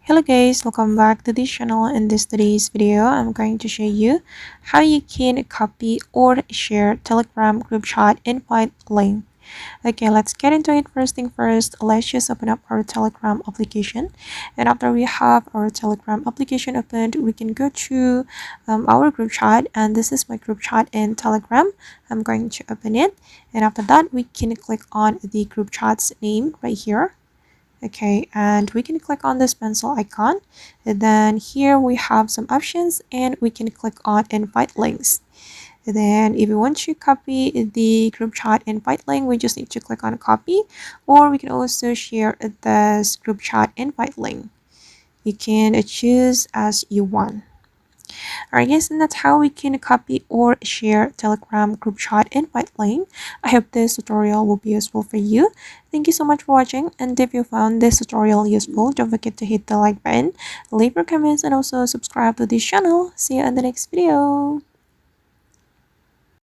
Hello guys, welcome back to this channel. In today's video, I'm going to show you how you can copy or share Telegram group chat invite link. Okay, let's get into it. First thing first, let's just open up our Telegram application. And after we have our Telegram application opened, we can go to our group chat. And this is my group chat in Telegram. I'm going to open it. And after that, we can click on the group chat's name right here. Okay, and we can click on this pencil icon, and then here we have some options, and we can click on invite links. And then if you want to copy the group chat invite link, we just need to click on copy, or we can also share this group chat invite link. You can choose as you want. Alright guys, and that's how we can copy or share Telegram group chat invite link. I hope this tutorial will be useful for you. Thank you so much for watching, and if you found this tutorial useful, don't forget to hit the like button, leave your comments, and also subscribe to this channel. See you in the next video.